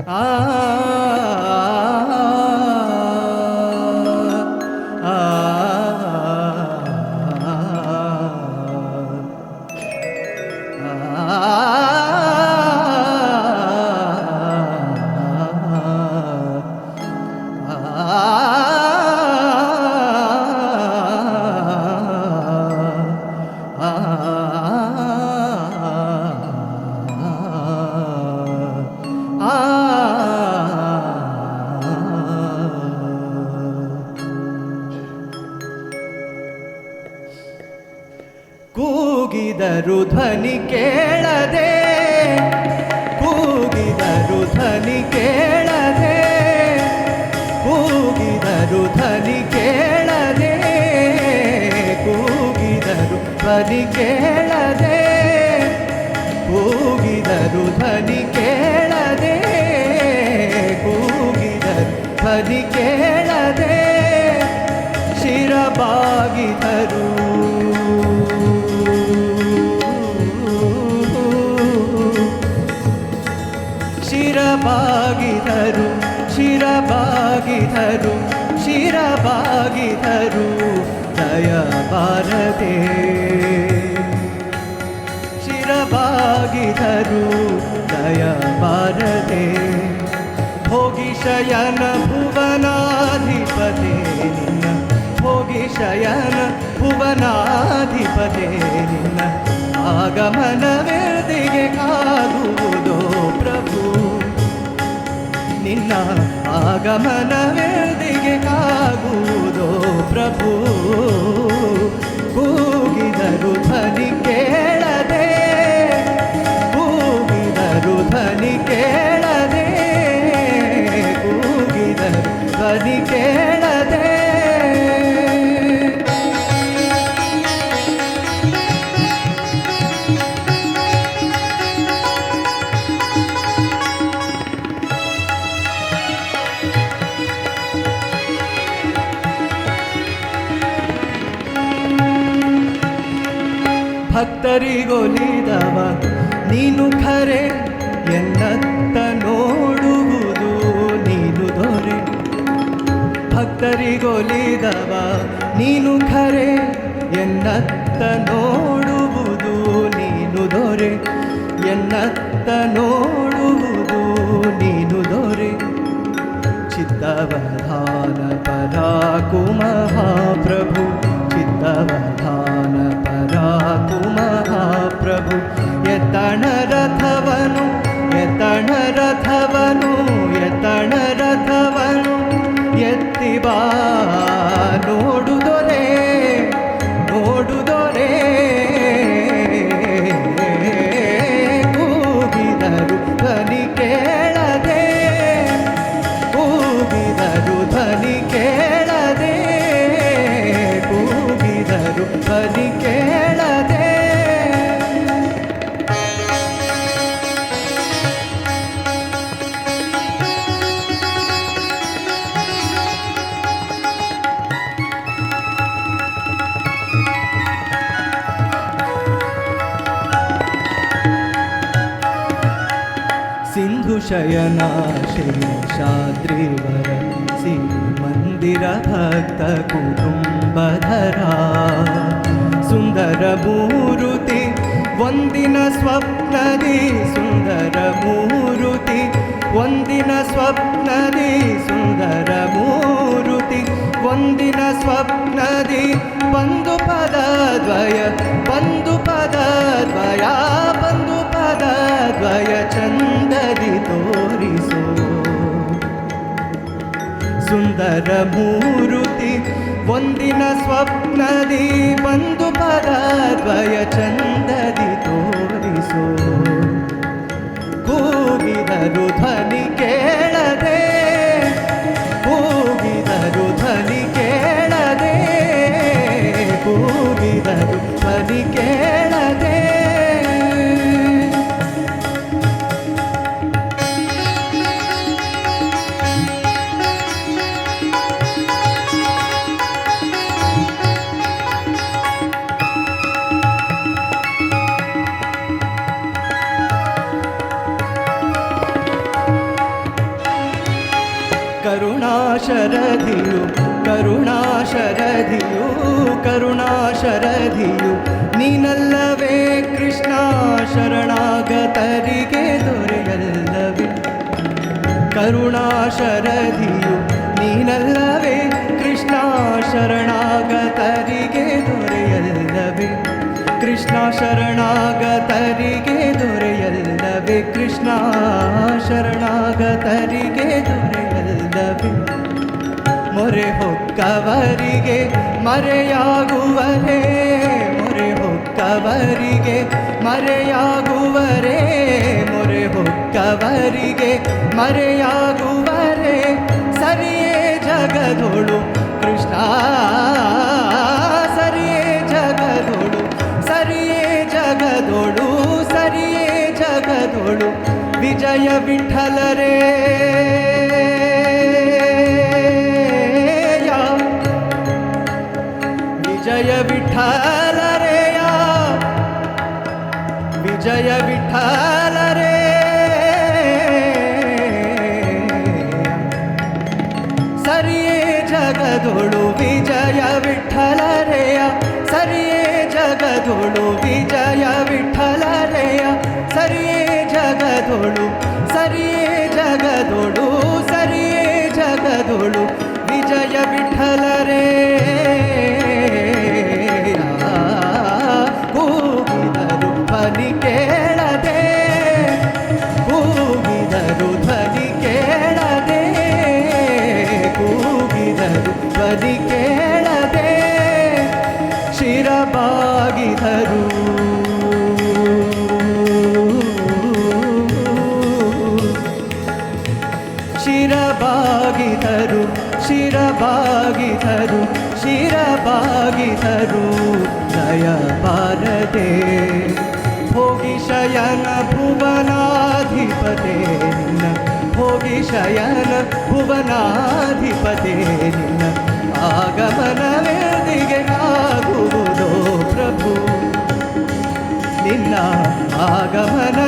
ಆ ಆ ಕೂಗಿದರು ಧ್ವನಿ ಕೇಳದೆ, ಕೂಗಿದರು ಧ್ವನಿ ಕೇಳದೆ, ಕೂಗಿದರು ಧ್ವನಿ ಕೇಳದೆ, ಕೂಗಿದರು ಧ್ವನಿ ಕೇಳದೆ, ಕೂಗಿದರು ಧ್ವನಿ ಕೇಳದೆ, ಕೂಗಿದರು ಧ್ವನಿ ಕೇಳದೆ, ಶಿರಬಾಗಿದರು ಶಿರಬಾಗಿದರು, ಶಿರಬಾಗಿದರು, ಶಿರಬಾಗಿದರು ದಯ ಬಾರದೆ, ಶಿರಬಾಗಿದರು ದಯ ಬಾರದೆ, ಹೋಗಿ ಶಯನ ಭುವನಾಧಿಪತೆ ನಿನ್ನ, ಹೋಗಿ ಶಯನ ಭುವನಾಧಿಪತೆ ನಿನ್ನ ಆಗಮನವೆದಿಗೆ ಕಾಗುವುದೋ ಪ್ರಭು, ನಿನ್ನ ಆಗಮನವೆದಿಗೆ ಕಾಗುವುದೋ ಪ್ರಭು. ಕೂಗಿದರು ಧ್ವನಿ ಕೇಳದೆ, ಕೂಗಿದರು ಧ್ವನಿ ಕೇಳದೆ, ಕೂಗಿದರು ಧ್ವನಿ ಕೇಳದೆ. ಭಕ್ತರಿಗೊಲಿದವ ನೀನು ಖರೆ, ಎನ್ನತ್ತ ನೋಡುವುದು ನೀನು ದೊರೆ. ಭಕ್ತರಿಗೊಲಿದವ ನೀನು ಖರೆ, ಎನ್ನತ್ತ ನೋಡುವುದು ನೀನು ದೊರೆ, ಎನ್ನತ್ತ ನೋಡುವುದು ನೀನು ದೊರೆ. ಚಿತ್ತವಧಾನ ಪರಾಕು ಮಹಾಪ್ರಭು, ಚಿತ್ತವಧಾನ ಪರಾಕು ಮಹಾಪ್ರಭು. ಎತ್ತಣ ರಥವನು, ಎತ್ತಣ ರಥವನು, ಎತ್ತಣ ರಥವನು ಎತ್ತಿ ಬಾ ನೋಡುದೊರೆ, ನೋಡುದೊರೆ. ಕೂಗಿದರು ಧ್ವನಿ ಕೇಳದೆ, ಕೂಗಿದರು ಧ್ವನಿ ಕೇಳದೆ, ಕೂಗಿದರು ಧ್ವನಿ ಕೇಳದೆ. ಸಿಂಧು ಶಯನ ಶೇಷಾದ್ರಿವರ, ಶ್ರೀಮಂದಿರ ಭಕ್ತ ಕುಟುಂಬಧರ. ಸುಂದರ ಮೂರುತಿ ಒಂದಿನ ಸ್ವಪ್ನದಿ, ಸುಂದರ ಮೂರುತಿ ಒಂದಿನ ಸ್ವಪ್ನದಿ, ಸುಂದರ ಮೂರುತಿ ಒಂದಿನ ಸ್ವಪ್ನದಿ. ಬಂದು ಪದ ದ್ವಯ, ಬಂದು ಪದ ದ್ವಯ, ಬಂದು ಪದ ದ್ವಯ ಚಂದದಿ ತೋರಿಸೋ. ಸುಂದರ ಮೂರುತಿ ಒಂದಿನ ಸ್ವಪ್ನದಿ, ಬಂದು ಪದ ದ್ವಯ ಚಂದದಿ ತೋರಿಸೋ. ಕೂಗಿದರು ಧ್ವನಿ ಕೇಳದೆ, ಕೂಗಿದರು ಧ್ವನಿ ಕೇಳದೆ, ಕೂಗಿದರು ಧ್ವನಿ ಕೇಳದೆ. ಕರುಣಾಶರಧಿಯು ಕರುಣಾಶರಧಿಯು ಕರುಣಾಶರಧಿಯು ನೀನಲ್ಲವೇ ಕೃಷ್ಣ ಶರಣಾಗತರಿಗೆ ದೊರೆಯಲ್ಲವೇ ಕರುಣಾಶರಧಿಯು ನೀನಲ್ಲವೇ ಕೃಷ್ಣ ಶರಣಾಗತರಿಗೆ ದೊರೆಯಲ್ಲವೇ ಕೃಷ್ಣ ಶರಣಾಗತರಿಗೆ ದೊರೆಯಲ್ಲವೇ ಕೃಷ್ಣ ಶರಣಾಗತರಿಗೆ ದೊರೆಯಲ್ಲವೇ ಮೊರೆ ಹೊಕ್ಕವರಿಗೆ ಮರೆಯಾಗುವರೇ ಮೊರೆ ಹೊಕ್ಕವರಿಗೆ ಮರೆಯಾಗುವರೇ ಮೊರೆ ಹೊಕ್ಕವರಿಗೆ ಮರೆಯಾಗುವರೇ ಸರಿಯೇ ಜಗದೊಳು ಕೃಷ್ಣ ಸರಿಯೇ ಜಗದೊಳು ಸರಿಯೇ ಜಗದೊಳು ಸರಿಯೇ ಜಗದೊಳು ವಿಜಯ ವಿಠಲರೇ ವಿಜಯ ವಿಠಲರೆಯ ವಿಜಯ ವಿಠಲರೇ ಸರಿಯೇ ಜಗದೊಳು ವಿಜಯ ವಿಠಲರೆಯ ಸರಿಯೇ ಜಗದೊಳು ವಿಜಯ ವಿಠಲರೆಯ ಸರಿಯೇ ಜಗದೊಳು ಸರಿಯೇ ಜಗದೊಳು ಸರಿಯೇ ಜಗದೊಳು ವಿಜಯ ವಿಠಲರೇ ಕೂಗಿದರು ಧ್ವನಿ ಕೇಳದೆ ಕೂಗಿದರು ಧ್ವನಿ ಕೇಳದೆ ಕೂಗಿದರು ಧ್ವನಿ ಕೇಳದೆ ಶಿರಬಾಗಿದರು ಶಿರಬಾಗಿದರು ಶಿರಬಾಗಿದರು ಶಿರಬಾಗಿದರು ದಯ ಬಾರದೆ ಭೋಗಿ ಶಯನ ಭುವನಾಧಿಪತೆ ನಿನ್ನ ಭೋಗಿ ಶಯನ ಭುವನಾಧಿಪತೆ ನಿನ್ನ ಆಗಮನವೆಂದಿಗೆ ಆಗುವುದೋ ಪ್ರಭು ನಿನ್ನ ಆಗಮನ